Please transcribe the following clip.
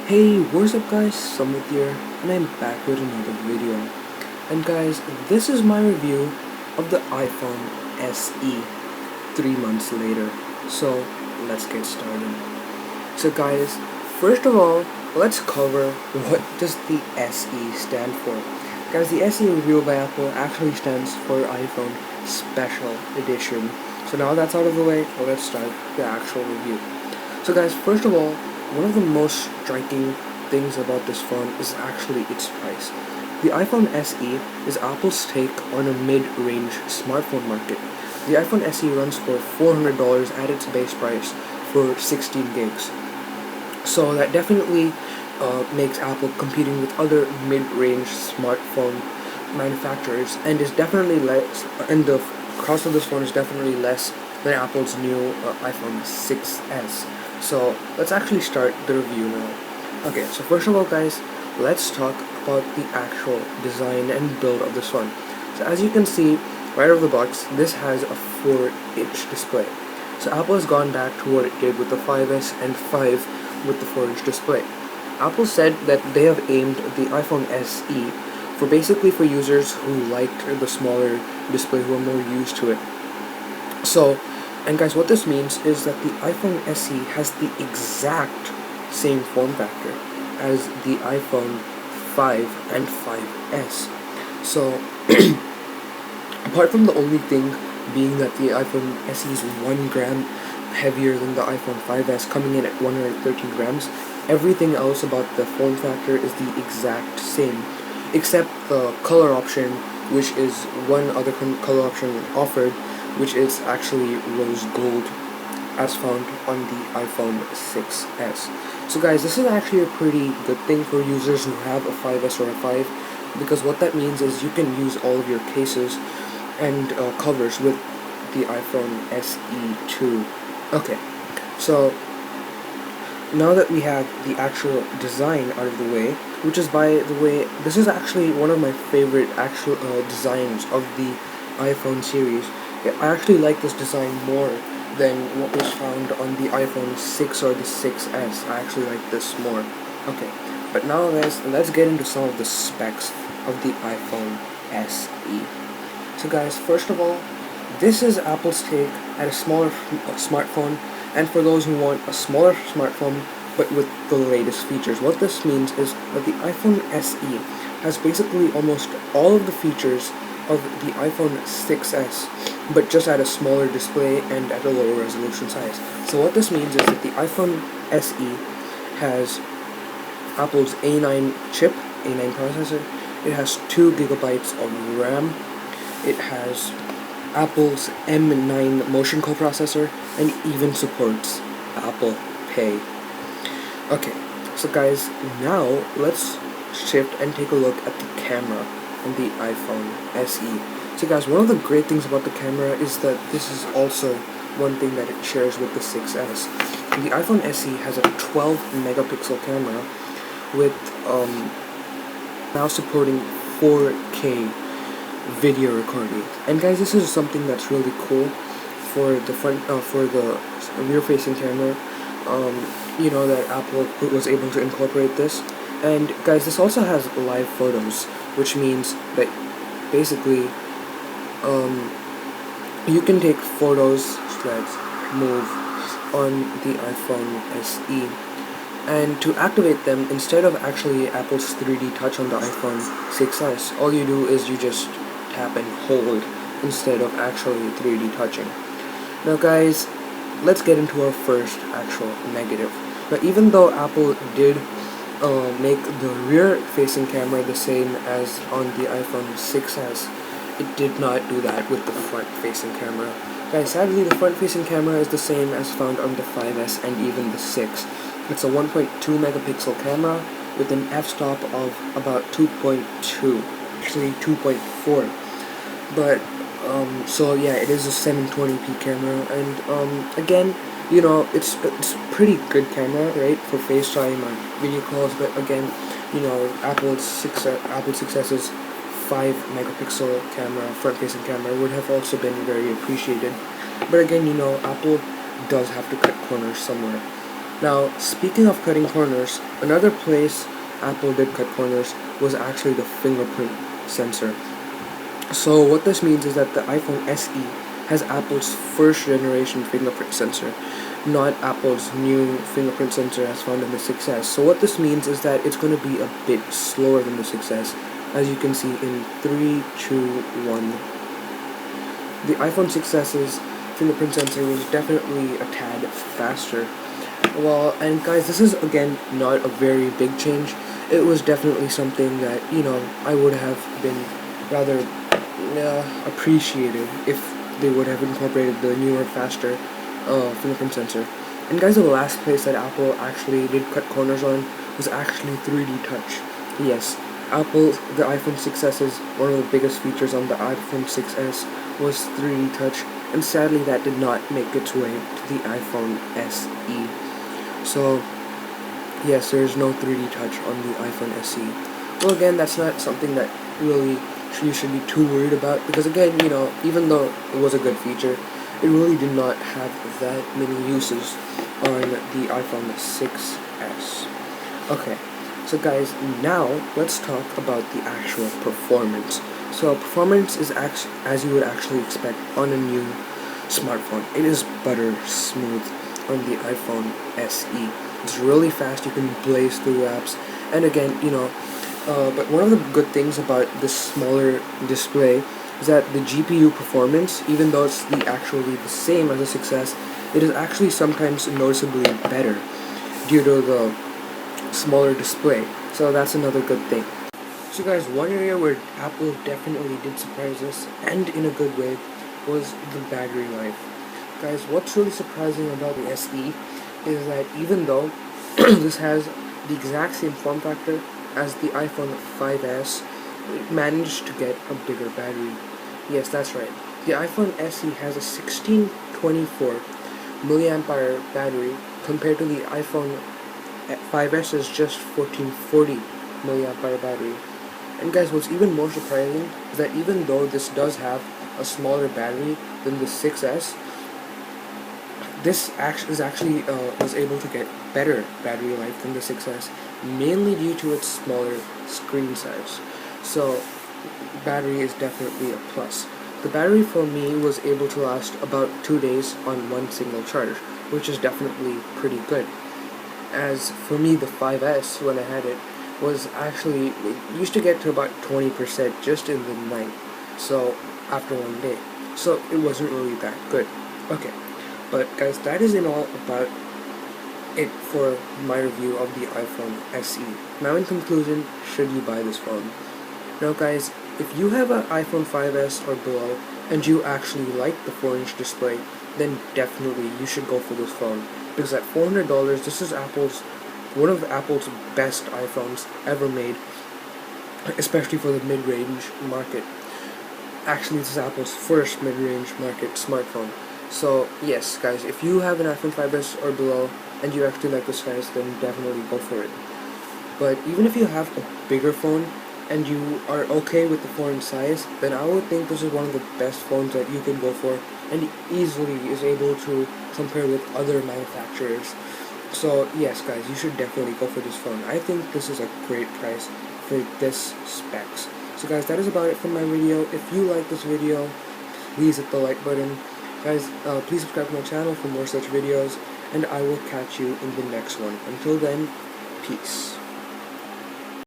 Hey, what's up guys, Samvit here, and I'm back with another video. And guys, this is my review of the iPhone SE 3 months later. So, let's get started. So guys, first of all, let's cover what does the SE stand for. Guys, the SE revealed by Apple actually stands for iPhone Special Edition. So now that's out of the way, let's start the actual review. So guys, first of all, one of the most striking things about this phone is actually its price. The iPhone SE is Apple's take on a mid-range smartphone market. The iPhone SE runs for $400 at its base price for 16 gigs. So that definitely makes Apple competing with other mid-range smartphone manufacturers, and is definitely less. And the cost of this phone is definitely less than Apple's new iPhone 6s. So let's actually start the review now. Okay, so first of all guys, let's talk about the actual design and build of this phone. So as you can see right out of the box, this has a 4-inch display. So Apple has gone back to what it did with the 5s and 5 with the 4-inch display. Apple said that they have aimed the iPhone SE for users who liked the smaller display, who are more used to it. So, and guys, what this means is that the iPhone SE has the exact same form factor as the iPhone 5 and 5s. So, apart from the only thing being that the iPhone SE is 1 gram heavier than the iPhone 5s, coming in at 113 grams, everything else about the form factor is the exact same, except the color option, which is one other color option offered, which is actually rose gold, as found on the iPhone 6s. So guys, this is actually a pretty good thing for users who have a 5s or a 5, because what that means is you can use all of your cases and covers with the iPhone SE2. Okay, so now that we have the actual design out of the way, which is, by the way, this is actually one of my favorite actual designs of the iPhone series. I actually like this design more than what was found on the iPhone 6 or the 6s. I actually like this more. Okay, but now guys, let's get into some of the specs of the iPhone SE. So guys, first of all, this is Apple's take at a smaller smartphone, and for those who want a smaller smartphone but with the latest features. What this means is that the iPhone SE has basically almost all of the features of the iPhone 6s, but just at a smaller display and at a lower resolution size. So what this means is that the iPhone SE has Apple's A9 chip, A9 processor. It has 2 gigabytes of RAM. It has Apple's M9 motion coprocessor, and even supports Apple Pay. Okay, so guys, now let's shift and take a look at the camera on the iPhone SE. So guys, one of the great things about the camera is that this is also one thing that it shares with the 6s. The iPhone SE has a 12 megapixel camera with now supporting 4K video recording. And guys, this is something that's really cool for the rear facing camera. You know that Apple was able to incorporate this. And guys, this also has live photos, which means that basically you can take photos that move on the iPhone SE. And to activate them, instead of actually Apple's 3D touch on the iPhone 6s, all you do is you just tap and hold instead of actually 3D touching. Now guys, let's get into our first actual negative. Now, even though Apple did make the rear facing camera the same as on the iPhone 6s, it did not do that with the front facing camera. Guys, sadly the front facing camera is the same as found on the 5s and even the 6. It's a 1.2 megapixel camera with an f-stop of about 2.2, actually 2.4. But so yeah, it is a 720p camera, and again, you know, it's pretty good camera, right, for FaceTime or video calls. But again, you know, Apple 6s's 5 megapixel camera, front facing camera, would have also been very appreciated. But again, you know, Apple does have to cut corners somewhere. Now, speaking of cutting corners, another place Apple did cut corners was actually the fingerprint sensor. So what this means is that the iPhone SE has Apple's first generation fingerprint sensor, not Apple's new fingerprint sensor as found in the 6S. So what this means is that it's going to be a bit slower than the 6S, as you can see in 3, 2, 1. The iPhone 6S's fingerprint sensor was definitely a tad faster. Well, and guys, this is again not a very big change. It was definitely something that, I would have been rather appreciated if they would have incorporated the newer, faster fingerprint sensor. And guys, the last place that Apple actually did cut corners on was actually 3D touch. Yes, the iPhone 6S's one of the biggest features on the iPhone 6S was 3D touch, and sadly that did not make its way to the iPhone SE. So, yes, there is no 3D touch on the iPhone SE. Well, again, that's not something that really you should be too worried about, because again, even though it was a good feature, it really did not have that many uses on the iPhone 6S. Okay, so guys, now let's talk about the actual performance. So performance is as you would actually expect on a new smartphone. It is butter smooth on the iPhone SE. It's really fast, you can blaze through apps, and again, but one of the good things about this smaller display is that the GPU performance, even though it's actually the same as the 6S, it is actually sometimes noticeably better due to the smaller display. So that's another good thing. So guys, one area where Apple definitely did surprise us, and in a good way, was the battery life. Guys, what's really surprising about the SE is that even though this has the exact same form factor as the iPhone 5S, it managed to get a bigger battery. Yes, that's right. The iPhone SE has a 1624 milliamp hour battery compared to the iPhone 5S's just 1440 milliamp hour battery. And guys, what's even more surprising is that even though this does have a smaller battery than the 6S, this actually was able to get better battery life than the 6S, mainly due to its smaller screen size. So battery is definitely a plus. The battery for me was able to last about 2 days on one single charge, which is definitely pretty good. As for me, the 5S, when I had it, it used to get to about 20% just in the night, so after one day. So it wasn't really that good. Okay, but guys, that is in all about it for my review of the iPhone SE. Now in conclusion, should you buy this phone? Now guys, if you have an iPhone 5S or below, and you actually like the 4-inch display, then definitely you should go for this phone. Because at $400, this is one of Apple's best iPhones ever made, especially for the mid-range market. Actually, this is Apple's first mid-range market smartphone. So yes, guys, if you have an iPhone 5S or below, and you actually like this size, then definitely go for it. But even if you have a bigger phone, and you are okay with the phone size, then I would think this is one of the best phones that you can go for, and easily is able to compare with other manufacturers. So yes guys, you should definitely go for this phone. I think this is a great price for this specs. So guys, that is about it for my video. If you like this video, please hit the like button. Guys, please subscribe to my channel for more such videos, and I will catch you in the next one. Until then, peace.